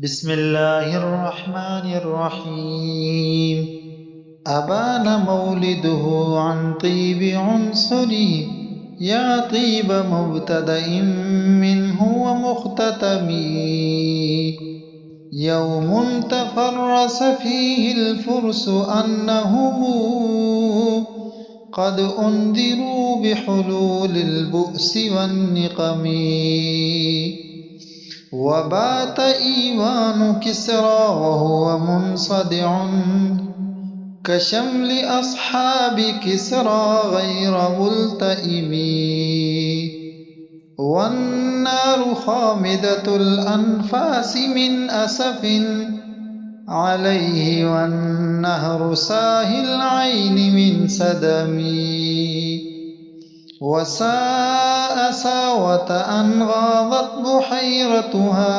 बिस्मिल्लाहिर्रहमानिर्रहीम। अबाना मौलिदुहु अन तीब उन्सुरी या तीब मुब्तदइम मिन्हु व मुख्ततमी यौमुन तफर्रस फीहिल फुर्सु अन्नहुमु क़द उन्दिरू बिहुलूलिल बुअसी वन्निक़मी वबात ईवानु किसरा वहुव मुन्सदिउन कशम्लि अस्हाबि किसरा गैर मुल्तइमी वन्नारु खामिदतुल अन्फासि मिन असफिन अलैहि वन्नहरु साहिल ऐनि मिन सदमी वसाअ सावत अन गादत बुहैरतुहा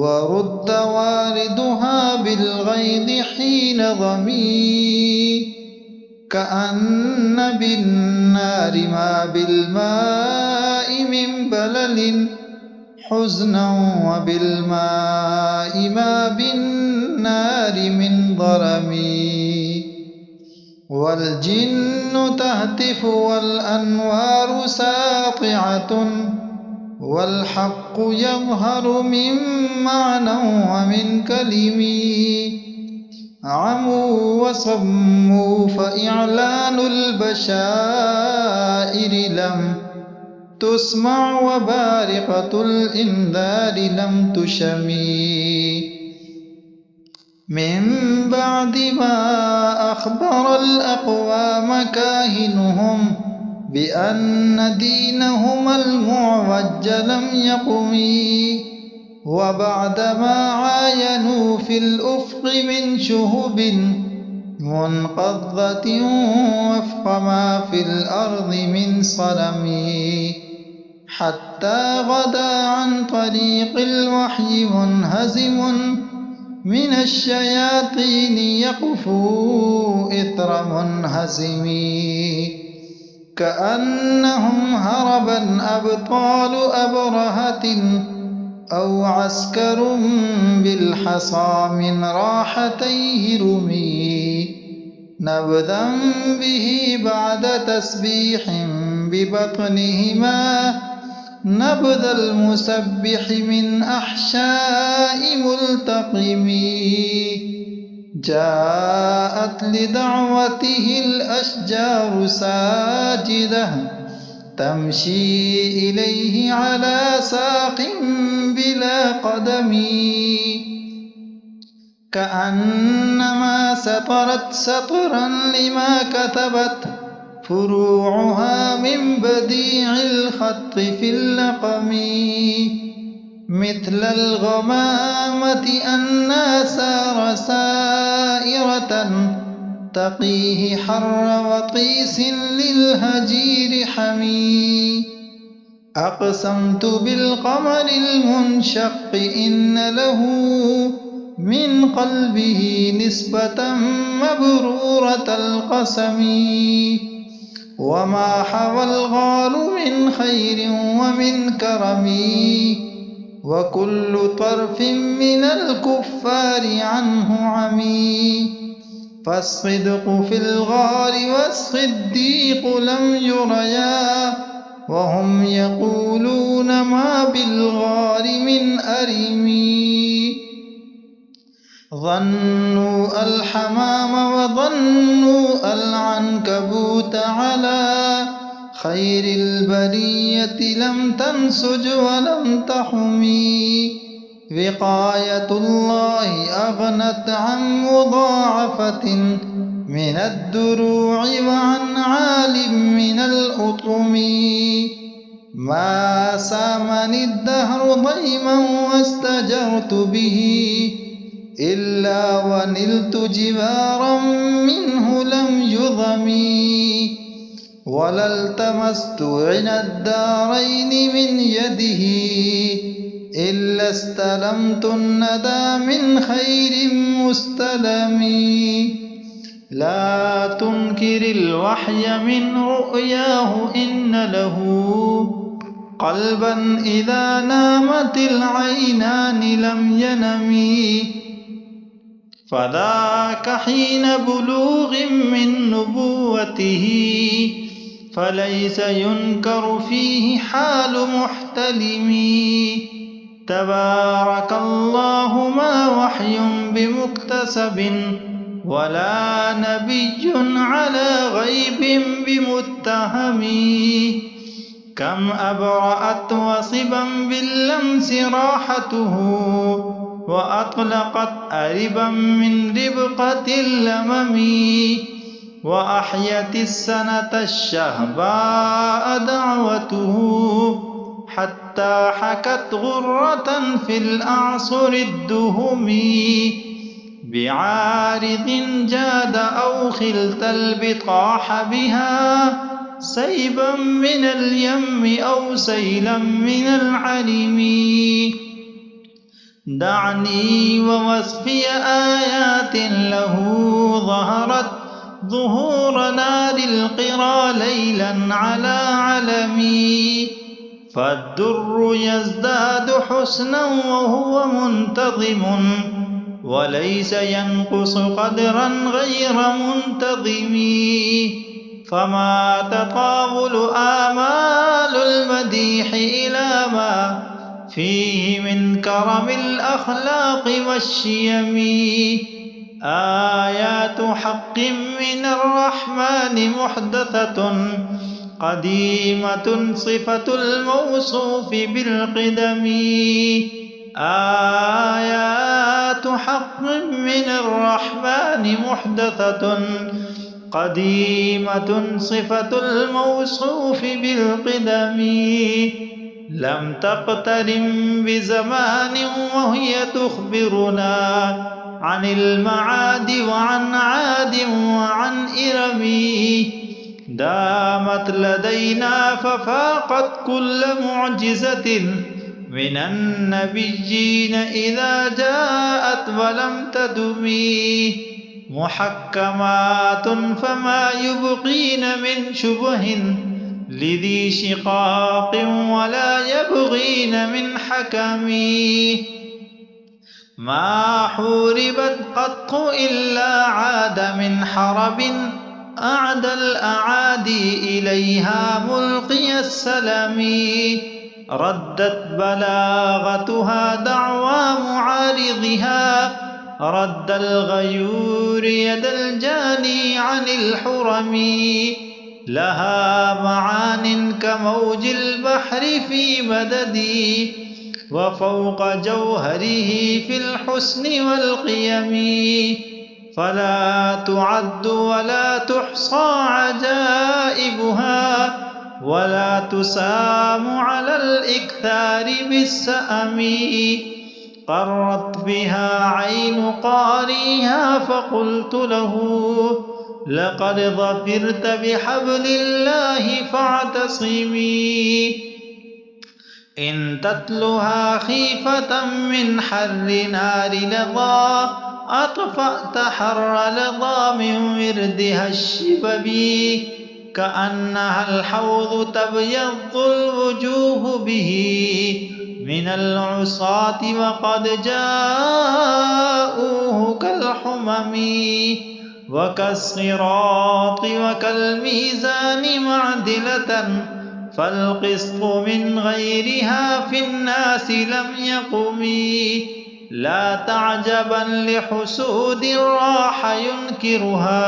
वरुद्द वारिदुहा बिलगैद हीन ज़मी कअन्न बिन्नारि मा बिलमाइ मिन बललिन हुज़्नन व बिलमाइ मा बिन्नारि मिन ज़रमी वल्जिन्नु तहतिफु वल अन्वारु सातिअतुन वल हक़्क़ु यज़हरु मिन मअना व मिन कलिमी अमू व सम्मू फ़इअलानुल बशाइरि लम तुस्मा व बारिक़तुल इंदारि लम तुशमी मिन बअदि मा अख़बरल अक़वाम काहिनुहुम बिअन्न दीनहुमल मुअव्वज लम यक़ुमी व बअद मा आयनू फिल उफ़क़ि मिन शुहुबिन मुनक़द्दतिन वफ़क़ मा फिल अर्ज़ि मिन सलमी हत्ता गदा अन तरीक़िल वह्यि मुनहज़िमुन मिनश्शयातीन यक़फ़ू इत्र मुनहज़िमी कअन्नहुम हरबन अबतालु अबरहतिन औ अस्करुम बिलहसा मिन राहतैहि रुमी नबदन बिही बअद तस्बीहिम बिबत्निहिमा नबदल मुसब्बिहि मिन अहशाइ मुल्तक़िमी जाअत लिदअवतिहिल अशजारु साजिदह तमशी इलैहि अला साक़िन बिला क़दमी कअन्नमा सतरत सतरन लिमा कतबत फुरूउहा मिन बदीइल ख़त्ति फिल लक़मी मिथलल गमामति अन्ना सार साइरतन तक़ीहि हर्र वक़ीसिन लिल हजीर हमी अक़समतु बिल क़मरिल मुनशक़्क़ि इन्न लहू मिन क़ल्बिही निस्बतन मबरूरतल क़समी वमा हवल गालु मिन खैरिन व मिन करमी वकुल्लु तर्फ़िन मिनल कुफ़्फ़ारि अन्हु अमी फ़स्सिद्क़ु फ़िल गारि वस्सिद्दीक़ु लम युरया वहुम यक़ूलून मा बिल गारि मिन अरिमी ظन्नु अल हमाम व ظन्नु अल अन्कबूत अला खैरिल बरियति लम तंसुज व लम तहुमी विक़ायतुल्लाहि अग़नत अन मुज़ाअफ़तिन मिनद दुरू'i व अन आलिम मिनल उतुमी मा सामनिद दहरु दैमन वस्तजरतु बिही इल्ला व निल्तु जिवारम मिन्हु लम युज़मी वलल्तमस्तु इनद दारैनि मिन यदिही इल्ला इस्तलमतु नदा मिन खैरिम मुस्तलमी ला तुनकिरिल वह्य मिन रु'याहु इन्न लहू قلبا إذا نامت العينان لم ينم، فذاك حين بلوغ من نبوته، فليس ينكر فيه حال محتلم. تبارك الله ما وحي بمكتسب، ولا نبي على غيب بمتهم. كم أبرأت وصبا باللمس راحته، وأطلقت أربا من ربقة اللمم. وأحيت السنة الشهباء دعوته، حتى حكت غرة في الأعصر الدهم. بعارض جاد أو خلت البطاح بها، سيبا من اليم أو سيلا من العلم. دعني ووصفي آيات له ظهرت، ظهور نار القرى ليلا على علمي. فالدر يزداد حسنا وهو منتظم، وليس ينقص قدرا غير منتظم. فما تطاول آمال المديح إلى ما فيه من كرم الأخلاق والشيم. آيات حق من الرحمن محدثة، قديمة صفة الموصوف بالقدم. آيات حق من الرحمن محدثة، قديمة صفة الموصوف بالقدم. لم تقترن بزمان وهي تخبرنا عن المعاد وعن عاد وعن إرم. دامت لدينا ففاقت كل معجزة من النبيين إذا جاءت ولم تدم. محكمات فما يبقين من شبه لذي شقاق، ولا يبغين من حكم. ما حوربت قط إلا عاد من حرب، أعدى الأعادي إليها ملقي السلم. ردت بلاغتها دعوى معارضها، رد الغيور يد الجاني عن الحرم. لها معان كموج البحر في مددي، وفوق جوهره في الحسن والقيم. فلا تعد ولا تحصى عجائبها، ولا تسام على الإكثار بالسأم. قرت بها عين قاريها فقلت له لقد ظفرت بحبل الله فاعتصمي. إن تتلها خيفة من حر نار لظى، أطفأت حر لظى من وردها الشبب. كأنها الحوض تبيض الوجوه به من العصاة، وقد جاءوه كالحمم. وكالصراط وكالميزان معدلة، فالقسط من غيرها في الناس لم يقم. لا تعجبا لحسود راح ينكرها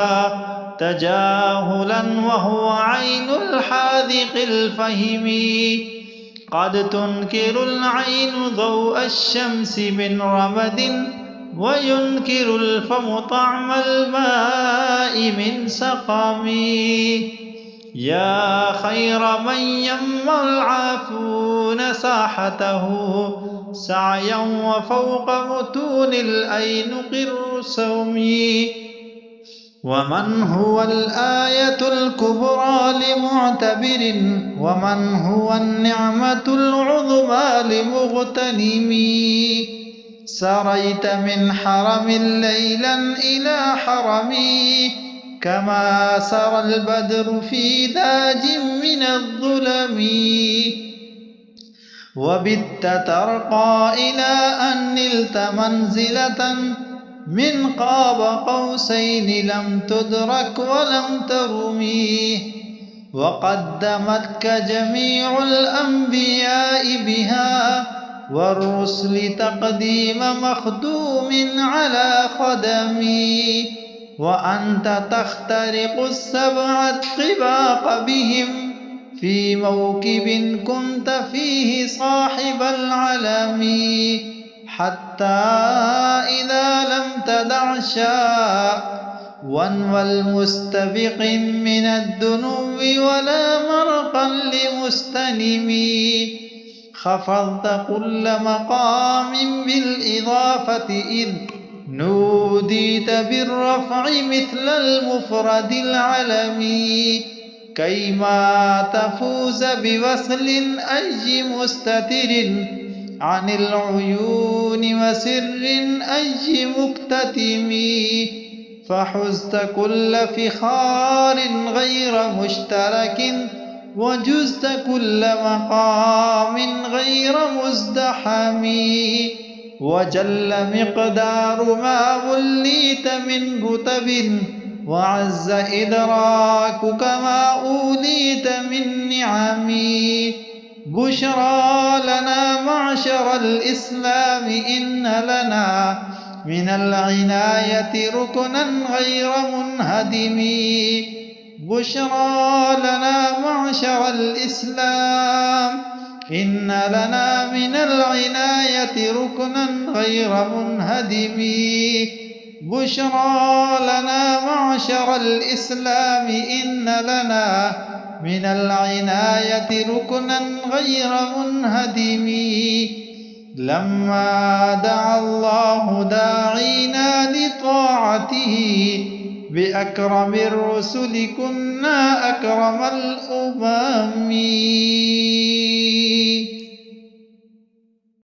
تجاهلا، وهو عين الحاذق الفهم. قد تنكر العين ضوء الشمس من رمد، وينكر الفم طعم الماء من سقم. يا خير من يم العافون ساحته سعيا، وفوق متون الأينق الرسوم. ومن هو الآية الكبرى لمعتبر، ومن هو النعمة العظمى لمغتنم. سريت من حرم ليلا إلى حرمي، كما سرى البدر في داج من الظلم. وبت ترقى إلى أن نلت منزلة من قاب قوسين لم تدرك ولم ترميه، وقدمتك جميع الأنبياء بها والرسل تقديم مخدوم على خدمي، وأنت تخترق السبع الطباق بهم في موكب كنت فيه صاحب العلم، حتى إذا لم تدع شاء والمستبق من الدنو ولا مرقا لمستنم، خفضت كل مقام بالإضافة إذ نوديت بالرفع مثل المفرد العلمي، كيما تفوز بوصل أي مستتر عن العيون وسر أي مكتتم، فحزت كل فخار غير مشترك وجزت كل مقام غير مزدحم، وجل مقدار ما وليت من رتب وعز إدراكك ما أوليت من نعم، بشرى لنا معشر الإسلام إن لنا من العناية ركنا غير منهدم، بشرى لنا معشر الإسلام إن لنا من العناية ركنا غير منهدم، بشرى لنا معشر الإسلام إن لنا من العناية ركنا غير منهدم، لما دعا الله داعينا لطاعته بأكرم الرسل كنا أكرم الأمم.